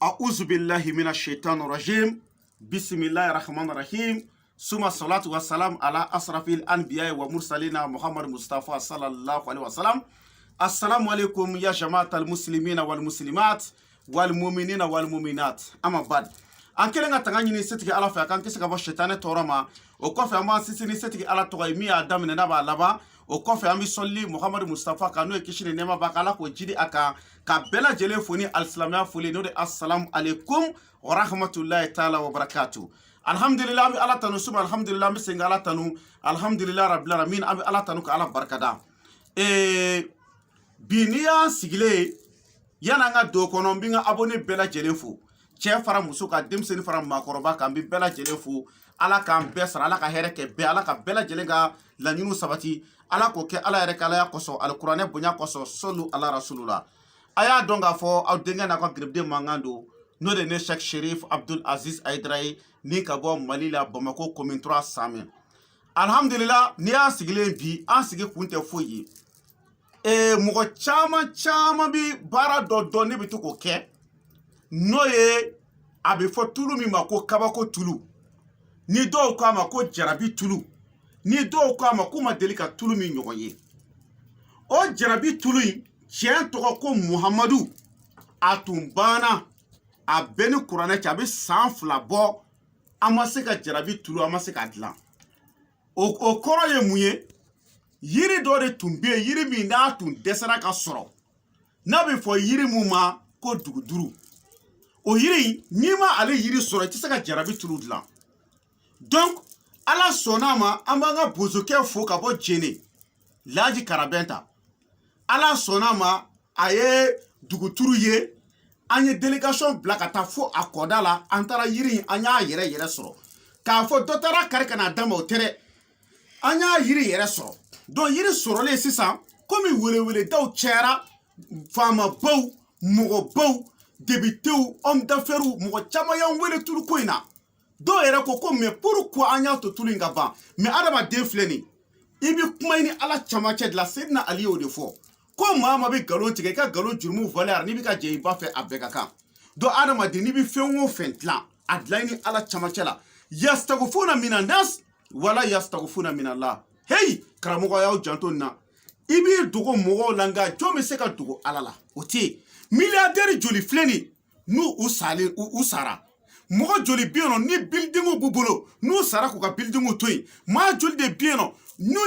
A'udhu billahi minash shaitanir rajim. Bismillahir rahmanir rahim. Suma salatu wassalam ala asrafil anbiya wa mursalina Muhammad Mustafa sallallahu alaihi wasallam. Assalamu alaikum ya jama'atal muslimina wal muslimat wal mu'minina wal mu'minat. Amma bad. An kelen ka tanga ɲini setigi ala fɛ kan kisi ka bɔ shetane tɔɔrɔ ma o kɔfɛ an b'an sinsin ni setigi ala tɔgɔ ye min y'a daminɛ n'a b'a laban o kɔfɛ an bɛ sɔlili Muhammad Mustafa kan n'o ye kisi ni nɛɛma b'a kan ala k'o jidi a kan ka bɛɛ lajɛlen fo ni alisilamɛya foli n'o de assalamu alaikum wa rahmatulahi taala wa barakatuh. Alhamdulillah an bɛ ala tanu suma alhamdulillah an bɛ segin ka ala tanu alhamdulillah rabbil alamin an bɛ ala tanu ka ala barikada. Bi n'i y'an sigilen yan'an ka don o kɔnɔ n bɛ n ka abonné bɛɛ lajɛlen fo. Cɛ fara muso ka denmisɛnnin fara maakɔrɔba kan bɛ bɛɛ lajɛlen fo ala k'an bɛɛ sara ala ka hɛrɛ kɛ bɛɛ ala ka bɛɛ lajɛlen ka laɲiniw sabati ala k'o kɛ ala yɛrɛ ka alaya kɔsɔn alikuranɛ bonya kɔsɔn sɔlu ala rasulula a y'a dɔn k'a fɔ aw denkɛ n'a ka gɛrɛbuden mankan don n'o de ne Sheikh Sherif Abdul Aziz Aidara ye ni ka bɔ Mali la Bamako commune 3 Samɛ alhamdulillah ni y'an sigilen bi an sigi kun tɛ foyi ye mɔgɔ caman bi baara dɔ dɔn ne bɛ to k'o kɛ n'o ye a bɛ fɔ tulu min ma ko kabako tulu ni dɔw k'a ma ko jarabi tulu ni dɔw k'a ma k'u ma deli ka tulu min ɲɔgɔn ye o jarabi tulu in tiɲɛ tɔgɔ ko Muhamadu a tun banna a bɛɛ ni kuranɛ cɛ a bɛ san 2 bɔ an ma se ka jarabi tulu an ma se k'a dilan o kɔrɔ ye mun ye yiri dɔ de tun bɛ yen yiri min n'a tun dɛsɛra ka sɔrɔ n'a bɛ fɔ yiri mun ma ko duguduru o yiri n'i ma ale yiri sɔrɔ i tɛ se ka jarabi tulu dilan donc ala sɔnna ma an b'an ka bozokɛ fo ka bɔ Jene Laji Karabɛnta ala sɔnna ma a ye duguturu ye an ye délégation bila ka taa fo a kɔda la an taara yiri an y'a yɛrɛ sɔrɔ k'a fɔ dɔ taara kari ka na d'a ma o tɛ dɛ an y'a yiri yɛrɛ sɔrɔ donc yiri sɔrɔlen sisan komi weleweledaw cayara faamabaw mɔgɔbaw députéw homme d'affaires mɔgɔ caman y'an wele tulu ko in na dɔw yɛrɛ ko mais pourquoi an y'a to tulu in ka ban mais adamaden filɛ nin i bɛ kuma ni ala camancɛ de la Seydina Ali y'o de fɔ ko maa ma bɛ nkalon tigɛ i ka nkalon jurumu valeur n'i bɛ ka jɛ i ba fɛ a bɛɛ ka kan donc adamaden n'i bɛ fɛn o fɛn dilan a dilan ni ala camancɛ la yastagfuna minan nas wala yastagfuna minallah hey karamɔgɔ y'aw janto nin na i b'i dogo mɔgɔw la nka jɔn bɛ se ka dogo ala la o tɛ yen milliardaire joli filɛ nin n'u u sara mɔgɔ joli bɛ yen nɔ ni buildingu b'u bolo n'u sara k'u ka buildingu to yen maa joli de bɛ yen nɔ n'u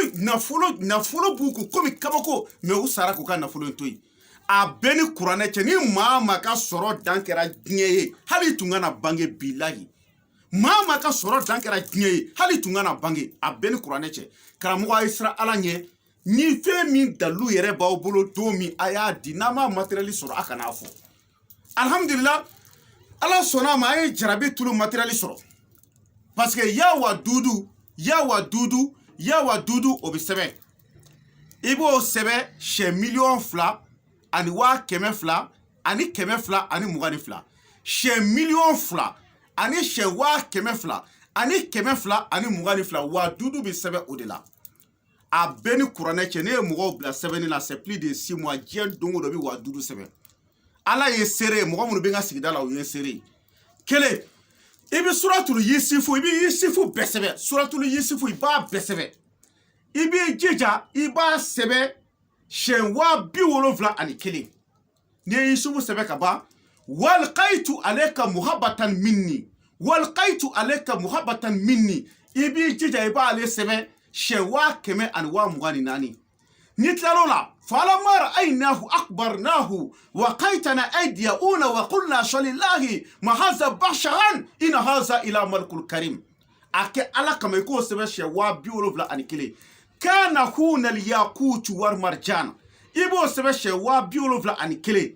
nafolo b'u kun komi kabako mais u sara k'u ka nafolo to yen a bɛɛ ni kuranɛ cɛ ni maa ma ka sɔrɔ dan kɛra diɲɛ ye hali tun kana bange bilahi maa ma ka sɔrɔ dan kɛra diɲɛ ye hali tun kana bange a bɛɛ ni kuranɛ cɛ karamɔgɔ a ye siran ala ɲɛ ni fɛn min dalu yɛrɛ b'aw bolo don min a y'a di n'a ma matériel sɔrɔ a kana fɔ alhamdulillah ala sɔnna ma a ye jarabi tulu matériel sɔrɔ parce que yawa dudu o bɛ sɛbɛn i b'o sɛbɛn sɛ miliyɔn 2 ani 200,000 ani 200,000 ani 22 sɛ miliyɔn 2 ani sɛ 200,000 ani 200,000 ani 22 wa dudu bɛ sɛbɛn o de la a bɛɛ ni kuranɛ cɛ ne ye mɔgɔw bila sɛbɛnni la c'est plus de 6 mois diɲɛ don o don bɛ wa dudu sɛbɛn ala ye seere mɔgɔ minnu bɛ n ka sigida la o ye seere kelen i bɛ suratul Yusufu i bɛ Yusufu bɛɛ sɛbɛn suratul Yusufu i b'a bɛɛ sɛbɛn i b'i jija i b'a sɛbɛn siyɛn 71 n'i ye Yusufu sɛbɛn ka ban walqaitu alayka muhabbatan minni i b'i jija i b'ale sɛbɛn siyɛn 124 ni tilal'o la falamma ra'aynahu akbarnahu wa qaitana aydiyuna wa qulna shalillahi ma hadha basharan in hadha ila malikul karim a kɛ ala kama i k'o sɛbɛn siyɛn 71 kana huna al-yaqut war marjan i b'o sɛbɛn siyɛn 71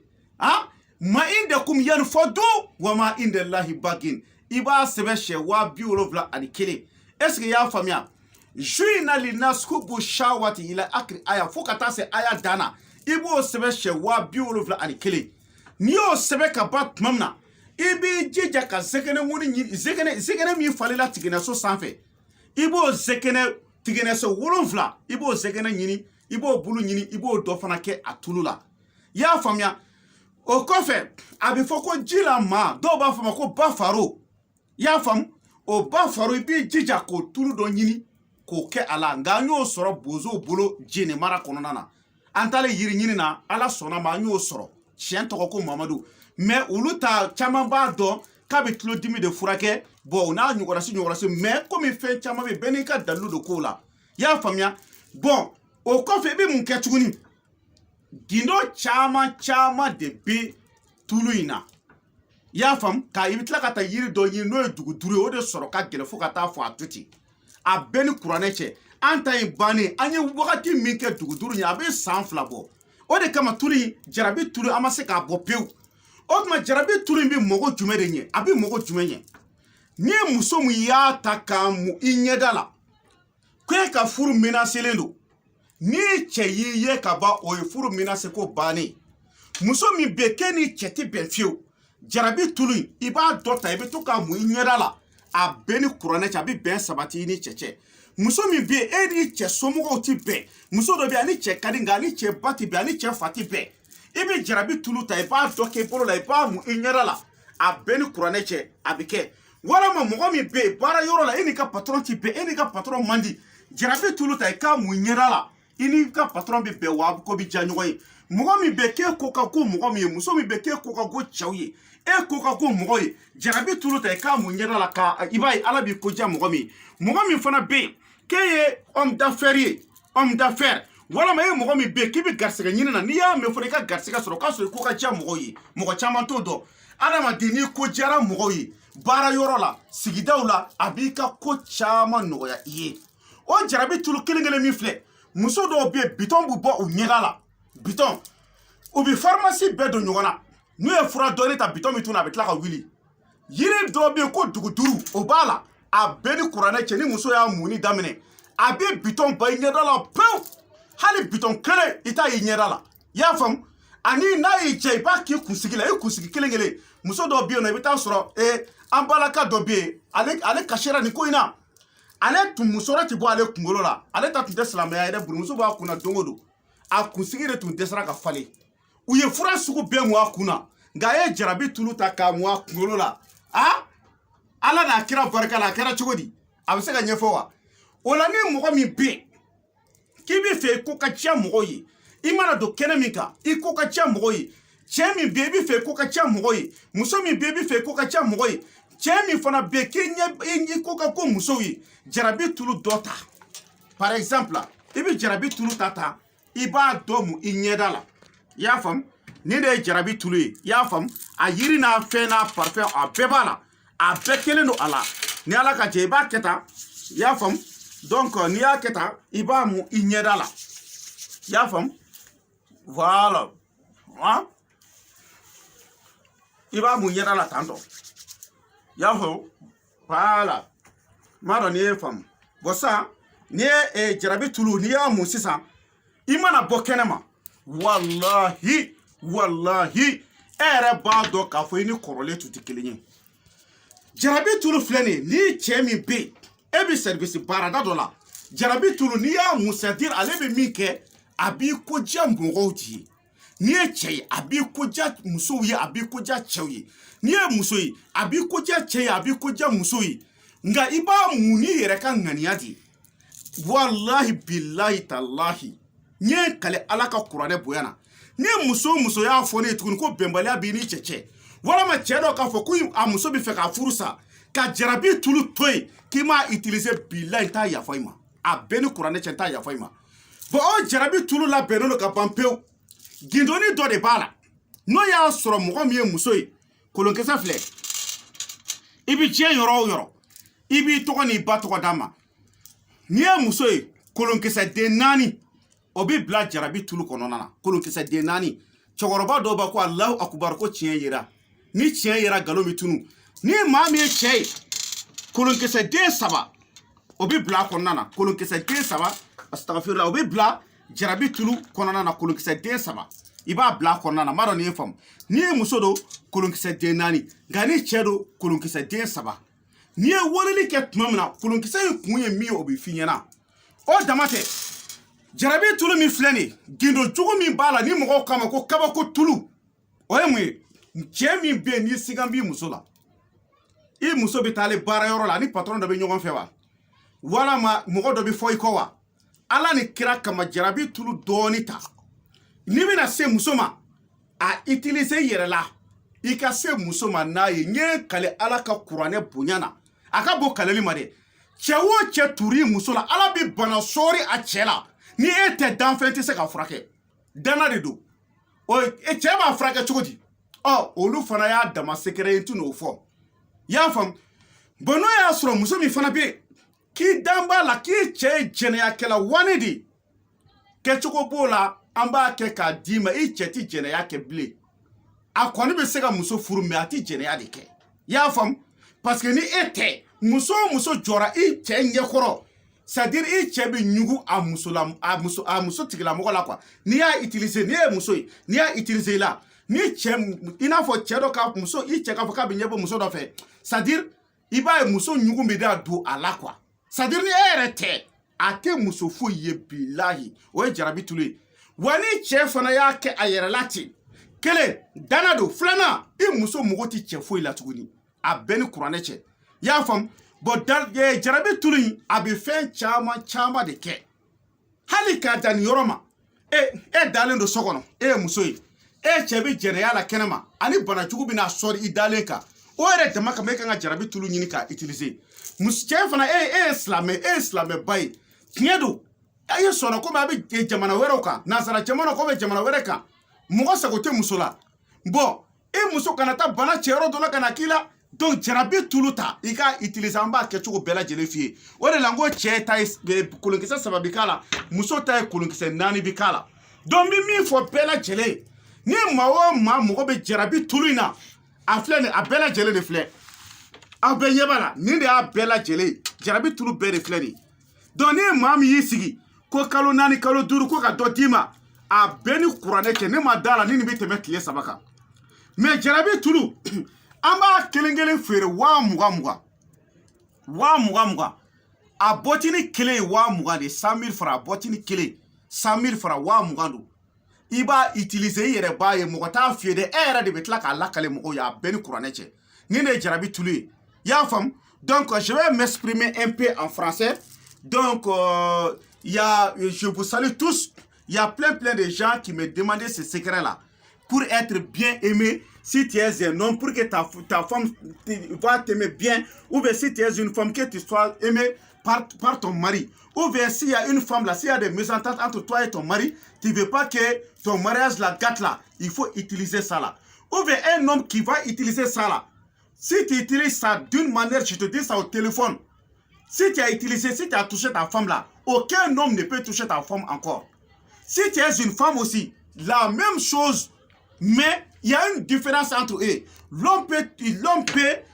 ma indakum yanfadu wa ma indallahi bagin i b'a sɛbɛn siyɛn 71 est-ce que y'a faamuya juina linas hubu shawati ila akri aya fo ka taa se aya dana i b'o sɛbɛn siyɛn 71 n'i y'o sɛbɛn ka ban tuma min na i b'i jija ka zɛgɛnɛ ŋuni ɲini zɛgɛnɛ min falela tigɛnɛso sanfɛ i b'o zɛgɛnɛ tigɛnɛso 7 i b'o zɛgɛnɛ ɲini i b'o bulu ɲini i b'o dɔ fana kɛ a tulu la i y'a faamuya o kɔfɛ a bɛ fɔ ko ji la maa dɔw b'a fɔ ma ko ba faro i y'a faamu o ba faro i b'i jija k'o tulu dɔ ɲini k'o kɛ a la nka an y'o sɔrɔ bozow bolo jeni mara kɔnɔna na an taalen yiri ɲini na ala sɔnna ma an y'o sɔrɔ tiɲɛ tɔgɔ ko mamadu mɛ olu ta caman b'a dɔn k'a bɛ tulodimi de furakɛ bɔn o n'a ɲɔgɔnasi mɛ komi fɛn caman bɛ bɛɛ n'i ka dalilu de k'o la i y'a faamuya bɔn o kɔfɛ i bɛ mun kɛ tuguni gindo caman de bɛ tulu in na i y'a faamu ka i bɛ tila ka taa yiri dɔ ɲini n'o ye duguduru ye o de sɔrɔ ka gɛlɛn fo ka taa fɔ a to ten a bɛɛ ni kuranɛ cɛ an ta in bannen an ye wagati min kɛ duguduru ye a bɛ san 2 bɔ o de kama tulu in jarabi tulu an ma se k'a bɔ pewu o tuma jarabi tulu in bɛ mɔgɔ jumɛn de ɲɛ a bɛ mɔgɔ jumɛn ɲɛ ni muso min y'a ta k'a mu i ɲɛda la ko e ka furu menacelen don ni cɛ y'i ye ka ban o ye furu menace ko bannen muso min bɛ k'e ni cɛ tɛ bɛn fiyewu jarabi tulu in i b'a dɔ ta i bɛ to k'a mu i ɲɛda la a bɛɛ ni kuranɛ cɛ a bɛ bɛn sabati i ni cɛ cɛ muso min bɛ e ni cɛ somɔgɔw tɛ bɛn muso dɔ bɛ ani cɛ ka di nka ani cɛ ba tɛ bɛn ani cɛ fa tɛ bɛn i bɛ jarabi tulu ta i b'a dɔ kɛ i bolo la i b'a mu i ɲɛda la a bɛɛ ni kuranɛ cɛ a bɛ kɛ walama mɔgɔ min bɛ yen baara yɔrɔ la e ni ka patron tɛ bɛn e ni ka patron man di jarabi tulu ta i k'a mu i ɲɛda la i ni ka patron bɛ bɛn wa ko bɛ diya ɲɔgɔn ye mɔgɔ min bɛ k'e ko ka go mɔgɔ min ye muso min bɛ k'e ko ka go cɛw ye e ko ka go mɔgɔ ye jarabi tulu ta i k'a mu ɲɛda la ka i b'a ye ala b'i ko diya mɔgɔ min fana bɛ yen k'e ye homme d'affaires ye homme d'affaires walama e mɔgɔ min bɛ yen k'i bɛ garisɛgɛ ɲini na n'i y'a mɛn fɔlɔ i ka garisɛgɛ sɔrɔ k'a sɔrɔ i ko ka diya mɔgɔw ye mɔgɔ caman t'o dɔn adamaden n'i ko diyara mɔgɔw ye baara yɔrɔ la sigidaw la a b'i ka ko caman nɔgɔya i ye o jarabi tulu kelen min filɛ muso dɔw bɛ yen bitɔn bɛ bɔ u ɲɛda la bitɔn u bɛ pharmacie bɛɛ don ɲɔgɔn na n'u ye fura dɔɔni ta bitɔn min tun na a bɛ tila ka wuli yiri dɔw bɛ yen ko duguduru o b'a la a bɛɛ ni kuranɛ cɛ ni muso y'a muni daminɛ a bɛ bitɔn ba i ɲɛda la pewu hali bitɔn kelen i t'a ye ɲɛda la i y'a faamu ani n'a y'i diya i b'a k'i kunsigi la i kunsigi kelen muso dɔw bɛ yen nɔ i bɛ taa sɔrɔ an balaka dɔ bɛ yen ale kasira nin ko in na ale tun musɔrɔ tɛ bɔ ale kunkolo la ale ta tun tɛ silamɛya ye dɛ burumuso b'a kunna don o don a kunsigi de tun dɛsɛra ka falen u ye fura sugu bɛɛ mu a kunna nka a ye jarabi tulu ta k'a mu a kunkolo la ala n'a kira barika la a kɛra cogo di a bɛ se ka ɲɛfɔ wa o la ni mɔgɔ min bɛ yen k'i bɛ fɛ i ko ka diya mɔgɔw ye i mana don kɛnɛ min kan i ko ka diya mɔgɔw ye cɛ min bɛ yen i bɛ fɛ i ko ka diya mɔgɔw ye muso min bɛ yen i bɛ fɛ i ko ka diya mɔgɔw ye cɛ min fana bɛ yen k'i ko ka go musow ye jarabi tulu dɔ ta par exemple i bɛ jarabi tulu ta i b'a dɔ mu i ɲɛda la i y'a faamu ni de ye jarabi tulu ye i y'a faamu a yiri n'a fɛn n'a parfɛn a bɛɛ b'a la a bɛɛ kelen don a la ni ala ka jɛ i b'a kɛ tan i y'a faamu donc n'i y'a kɛ tan i b'a mu i ɲɛda la i y'a faamu voilà i b'a mu ɲɛda la tan tɔ i y'a faamu voilà m'a dɔn n'i ye faamu bon sisan n'i ye jarabi tulu n'i y'a mu sisan i mana bɔ kɛnɛ ma wallahi e yɛrɛ b'a dɔn k'a fɔ i ni kɔrɔlen tun tɛ kelen ye jarabi tulu filɛ nin ye ni cɛ min bɛ yen e bɛ service baarada dɔ la jarabi tulu n'i y'a mu c'est à dire ale bɛ min kɛ a b'i ko diya mɔgɔw de ye n'i ye cɛ ye a b'i ko diya musow ye a b'i ko diya cɛw ye n'i ye muso ye a b'i ko diya cɛ ye a b'i ko diya muso ye nka i b'a mu n'i yɛrɛ ka ŋaniya de ye wallahi billahi talahi n ye kale ala ka kuranɛ bonya na ni muso y'a fɔ ne ye tuguni ko bɛnbaliya b'i ni cɛ cɛ walama cɛ dɔ k'a fɔ ko a muso bɛ fɛ k'a furu sa ka jarabi tulu to yen k'i m'a utiliser billahi n t'a yafa i ma a bɛɛ ni kuranɛ cɛ n t'a yafa i ma bon o jarabi tulu labɛnnen don ka ban pewu gindoni dɔ de b'a la n'o y'a sɔrɔ mɔgɔ min ye muso ye kolonkisɛ filɛ i bɛ diɲɛ yɔrɔ o yɔrɔ i b'i tɔgɔ n'i ba tɔgɔ d'a ma n'i ye muso ye kolonkisɛ den 4 o bɛ bila jarabi tulu kɔnɔna na kolonkisɛ den 4 cɛkɔrɔba dɔw b'a ko alahu akubar ko tiɲɛ yera ni tiɲɛ yera nkalon bɛ tunu ni maa min ye cɛ ye kolonkisɛ den 3 o bɛ bila a kɔnɔna na kolonkisɛ den 3 astagfirullah o bɛ bila jarabi tulu kɔnɔna na kolonkisɛ den 3 i b'a bila a kɔnɔna na m'a dɔn n'i ye faamu n'i ye muso don kolonkisɛ den 4 nka ni cɛ don kolonkisɛ den 3 n'i ye weleli kɛ tuma min na kolonkisɛ in kun ye min ye o bɛ f'i ɲɛna o dama tɛ jarabi tulu min filɛ nin ye gindo jugu min b'a la ni mɔgɔw k'a ma ko kabako tulu o ye mun ye cɛ min bɛ yen n'i sigan b'i muso la i muso bɛ taa ale baarayɔrɔ la ni patron dɔ bɛ ɲɔgɔn fɛ wa walama mɔgɔ dɔ bɛ fɔ i kɔ wa ala ni kira kama jarabi tulu dɔɔni ta n'i bɛna se muso ma a utiliser i yɛrɛ la i ka se muso ma n'a ye n ye kale ala ka kuranɛ bonya na a ka bɔ kaleli ma dɛ cɛ o cɛ turi muso la ala bɛ bana sɔɔri a cɛ la ni e tɛ danfɛn tɛ se ka furakɛ dana de don cɛ b'a furakɛ cogo di olu fana y'a dama sekɛrɛ ye n tɛ n'o fɔ y'a faamu n'o y'a sɔrɔ muso min fana bɛ yen k'i dan b'a la k'i cɛ ye jɛnɛyakɛla wani de kɛcogo b'o la an b'a kɛ k'a d'i ma i cɛ tɛ jɛnɛya kɛ bilen a kɔni bɛ se ka muso furu mɛ a tɛ jɛnɛya de kɛ y'a faamu parce que ni e tɛ muso o muso jɔra i cɛ ɲɛkɔrɔ c'est-à-dire i cɛ bɛ ɲugu a muso tigilamɔgɔ la quoi n'i y'a utiliser n'i ye muso ye n'i y'a utiliser i la ni cɛ i n'a fɔ cɛ dɔ ka muso i cɛ k'a fɔ k'a bɛ ɲɛbɔ muso dɔ fɛ c'est-à-dire i b'a ye muso ɲugu bɛ da don a la quoi c'est-à-dire ni e yɛrɛ tɛ a tɛ muso foyi ye bilahi o ye jarabi tulu ye wa ni cɛ fana y'a kɛ a yɛrɛ la ten kelen dana don filanan i muso mago tɛ cɛ foyi la tuguni a bɛɛ ni kuranɛ cɛ i y'a faamu jarabi tulu in a bɛ fɛn caman caman de kɛ hali k'a dan nin yɔrɔ ma e dalen don so kɔnɔ e ye muso ye e cɛ bɛ jɛnɛya la kɛnɛ ma ani banajugu bɛna sɔri i dalen kan o yɛrɛ dama kama e kan ka jarabi tulu ɲini k'a utiliser cɛ fana e ye silamɛba ye tiɲɛ don a ye sɔnna komi a bɛ jamana wɛrɛw kan nanzara jamana ko bɛ jamana wɛrɛ kan mɔgɔ sago tɛ muso la e muso kana taa bana cɛyɔrɔ dɔ la ka na k'i la donc jarabi tulu ta i ka utiliser an b'a kɛcogo bɛɛ lajɛlen f'i ye o de la n ko cɛ ta ye kolonkisɛ 3 bi k'a la muso ta ye kolonkisɛ 4 bi k'a la donc n bɛ min fɔ bɛɛ lajɛlen ni maa o maa mɔgɔ bɛ jarabi tulu in na a filɛ nin a bɛɛ lajɛlen de filɛ aw bɛɛ ɲɛ b'a la nin de y'a bɛɛ lajɛlen jarabi tulu bɛɛ de filɛ nin donc ni maa min y'i sigi ko kalo 4 kalo 5 ko ka dɔ d'i ma a bɛɛ ni kuranɛ cɛ ne ma da la ni nin bɛ tɛmɛ tile 3 kan mais jarabi tulu an b'a kelen kelen feere 20,000 20,000 a bɔtini kelen ye 20,000 de 100,000 francs a bɔtini kelen 100,000 francs 20,000 don i b'a utiliser i yɛrɛ b'a ye mɔgɔ t'a fiyɛ dɛ e yɛrɛ de bɛ tila k'a lakale mɔgɔw ye a bɛɛ ni kuranɛ cɛ ni ne ye jarabi tulu ye i y'a faamu donc je vais m'exprimer un peu en français donc je vous salue tous il y a plein de gens qui me demandaient ces secrets là pour être bien aimé. Si tu es un homme, pour que ta femme va t'aimer bien, ou bien si tu es une femme, que tu sois aimé par ton mari. Ou bien s'il y a une femme là, s'il y a des mésententes entre toi et ton mari, tu ne veux pas que ton mariage la gâte là, il faut utiliser ça là. Ou bien un homme qui va utiliser ça là. Si tu utilises ça d'une manière, je te dis ça au téléphone. Si tu as touché ta femme là, aucun homme ne peut toucher ta femme encore. Si tu es une femme aussi, la même chose, mais il y a une différence entre eux. L'homme peut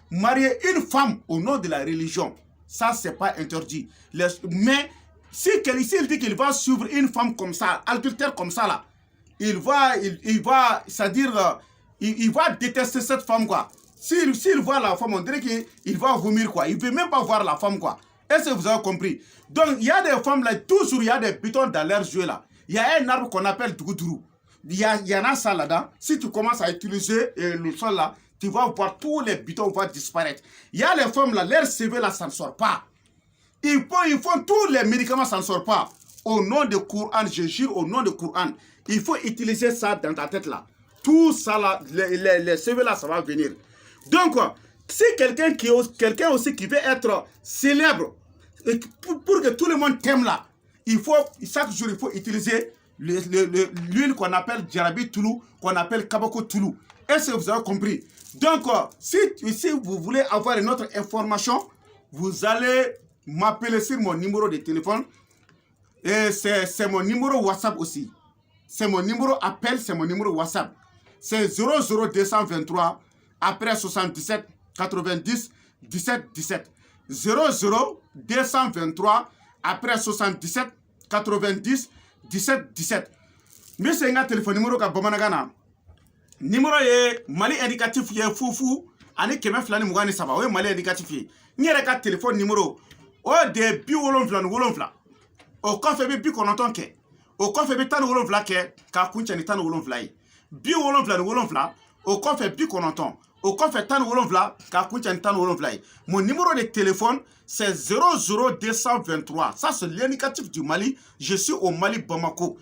marier une femme au nom de la religion. Ça, c'est pas interdit. Mais s'il dit qu'il va suivre une femme comme ça, adultère comme ça, là, il va c'est-à-dire, il va détester cette femme, quoi. S'il voit la femme, on dirait qu'il va vomir, quoi. Il ne peut même pas voir la femme, quoi. Est-ce que vous avez compris? Donc, il y a des femmes, là, toujours, il y a des pitons dans leurs yeux, là. Il y a un arbre qu'on appelle Dougoudrou. Il y en a ça là-dedans. Si tu commences à utiliser le sol là, tu vas voir tous les bitons vont disparaître. Il y a les femmes là, leur CV là, ça ne sort pas. Ils font tous les médicaments, ça ne sort pas. Au nom de Coran, je jure, au nom de Coran, il faut utiliser ça dans ta tête là. Tout ça là, les CV là, ça va venir. Donc, si quelqu'un aussi qui veut être célèbre, pour que tout le monde t'aime là, chaque jour, il faut utiliser l'huile qu'on appelle Jarabi Tulu, qu'on appelle Kabako Tulu. Est-ce que vous avez compris? Donc, si vous voulez avoir une autre information, vous allez m'appeler sur mon numéro de téléphone. Et c'est mon numéro WhatsApp aussi. C'est mon numéro appel, c'est mon numéro WhatsApp. C'est 00223 après 77 90 17 17. 00223 après 77 90 17 17. Monsieur nga téléphone numéro ka bamanagana. Numéro ye Mali indicatif ye fufu ani keme flani mugani saba. O ye Mali indicatif ye. Nyere ka téléphone numéro o de bi wolonfla. O kofe bi kononton ke. O kofe bi tan wolonfla ke ka kuncha ni tan wolonfla ye. bi wolonfila ni wolonfila o kɔfɛ bi kɔnɔntɔn o kɔfɛ tan ni wolonfila k'a kun cɛ ni tan ni wolonfila ye mon numéro de téléphone c'est 00223 ça c'est l'indicatif du Mali je suis au Mali Bamako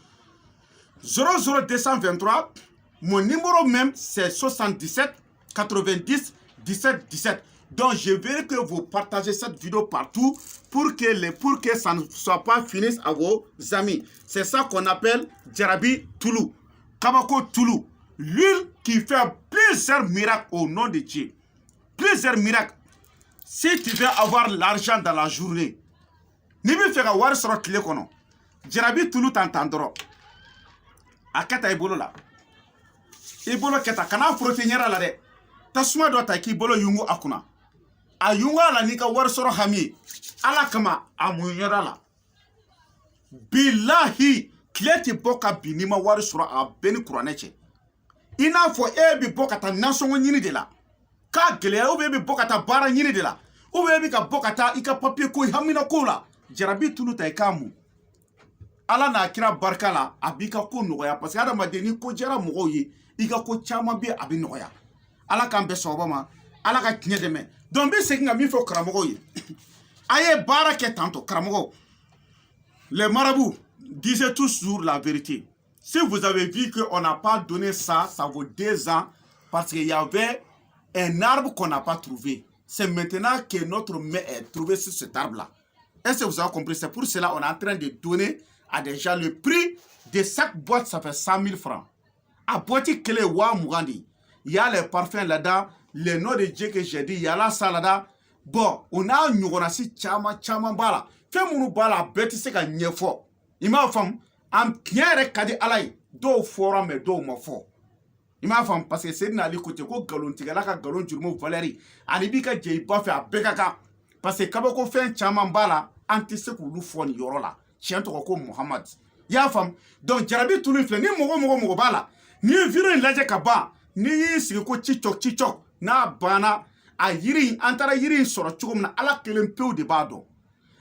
00223 mon numéro même c'est 77 90 17 17 donc je veux que vous partagez cette vidéo partout pour que ça ne soit pas fini à vos amis. C'est ça qu'on appelle Jarabi Toulou. Kabako Toulou. L'huile qui fait plusieurs miracles au nom de Dieu. Plusieurs miracles. Si tu veux avoir l'argent dans la journée, ni bi feka wari sɔrɔ tile kɔnɔ Jarabi Toulou t'entendra. A kɛta i bolo la. I bolo kɛta kana frotter ɲɛda la dɛ. Tasuma dɔ ta k'i bolo yungu a kunna. A yungu a la n'i ka wari sɔrɔ hami ye. Ala kama a mun ɲɛda la. Bilahi tile ti bɔ ka bin n'i ma wari sɔrɔ a bɛɛ ni kuranɛ cɛ. I n'a fɔ e bi bɔ ka taa nasɔngɔ ɲini de la. K'a gɛlɛya ou bien e bi bɔ ka taa baara ɲini de la. Ou bien e bi ka bɔ ka taa i ka papier ko hamina ko la. Jarabi Toulou ta i k'a mun. Ala n'a kira barika la a b'i ka ko nɔgɔya parce que adamaden ni ko jɛra mɔgɔw ye i ka ko caman bɛ a bɛ nɔgɔya. Ala k'an bɛɛ sababa ma Ala ka tiɲɛ dɛmɛ. Donc n bɛ segin ka min fɔ karamɔgɔw ye. A ye baara kɛ tantɔ karamɔgɔw. Les marabouts disaient toujours la vérité. Si vous avez vu qu'on n'a pas donné ça, ça vaut 2 ans parce qu'il y avait un arbre qu'on n'a pas trouvé. C'est maintenant que notre main est trouvée sur cet arbre-là. Est-ce que vous avez compris? C'est pour cela qu'on est en train de donner à des gens le prix de chaque boîte, ça fait 100 000 francs. À boîte clé wa Mougandi. Il y a les parfums là-dedans, les noms de Dieu que j'ai dit, il y a la salade. Bon, on a un nyogonasi chama bala. Fait mon bala bête c'est qu'un nyefo. Il m'a fait un knyere kadi alay. Do fora mais do ma fo. Il m'a fait parce que c'est n'ali côté ko galon tigala ka galon jurmo Valérie. Ani ka jey ba fait a bekaka. Parce que kabako fait chama bala anti se ko lu fo ni yorola. Chien to ko Muhammad. Ya fam. Donc Jarabi Toulou fle ni mogo bala. Ni vire laje ka ba. Ni sigi ko chichok na bana a yiri antara yiri soro chugum na ala kelen peu de bado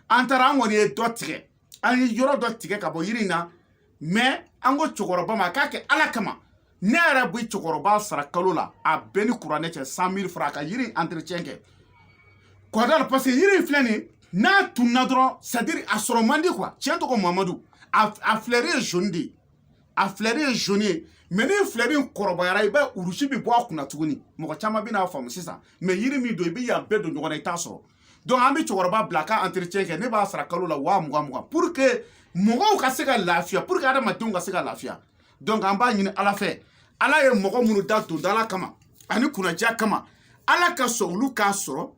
antara ngoni e dotige ani yoro dotige ka bo yiri na mais ango chogoroba ma ka ke ala kama ne ara bu chogoroba sara kalola a beni kurane che 100 000 francs ka yiri entretien ke ko dal parce que yiri fleni na tunna dro c'est-à-dire a soro mandi quoi tiens to ko Mamadou a fleurir jondi a fleurir jaune mais ni fleurir korobayara iba urushi bi bo akuna tuguni mo chama bi na fam sisa mais yiri mi do bi ya bedo nyogona itaso donc ambi choroba blaka entretien ke ne ba sara kalola wa muga pour que mogo ka se ka lafia pour que adama dun ka se ka lafia donc amba nyini ala fe ala ye mogo munu da to dala kama ani kuna ja kama ala ka so lu ka soro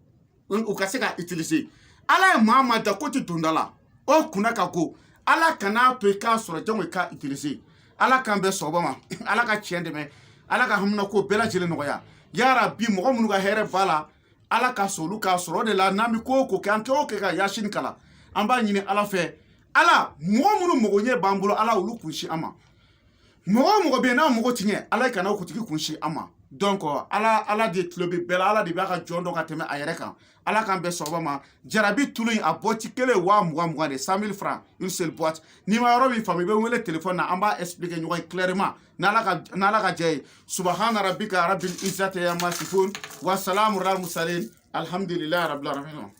o ka se ka utiliser ala ye Muhammad da ko ti dundala o kuna ka go ala kana to ka soro jango ka utiliser ala kan bɛ sobama ala ka tiɲɛ dɛmɛ ala ka hamna ko bɛɛ lajɛlen nɔgɔya ya rabbi mɔgɔ minnu ka hɛrɛ bala ala ka solu ka sɔrɔ de la n'an bɛ ko kɛ an kɛ o kɛ ka yasin kala an b'a ɲini ala fɛ ala mɔgɔ minnu mago ɲɛ b'an bolo ala olu kunsi an ma mɔgɔ bɛ yen n'a mago tiɲɛ ala kana o kutigi kunsi an ma donc ala de tulo bɛ bɛɛ la ala de b'a ka jɔn dɔn ka tɛmɛ a yɛrɛ kan ala k'an bɛɛ sababa ma Jarabi Toulou a boîte kelen wa mugan de 100 000 francs une seule boîte ni ma yɔrɔ min faamu i bɛ wele téléphone na an b'a expliquer ɲɔgɔn ye clairement n'ala ka jɛ ye subhana rabbika rabbil izzati amma yasifun wa salamun alal mursalin alhamdulillahi rabbil alamin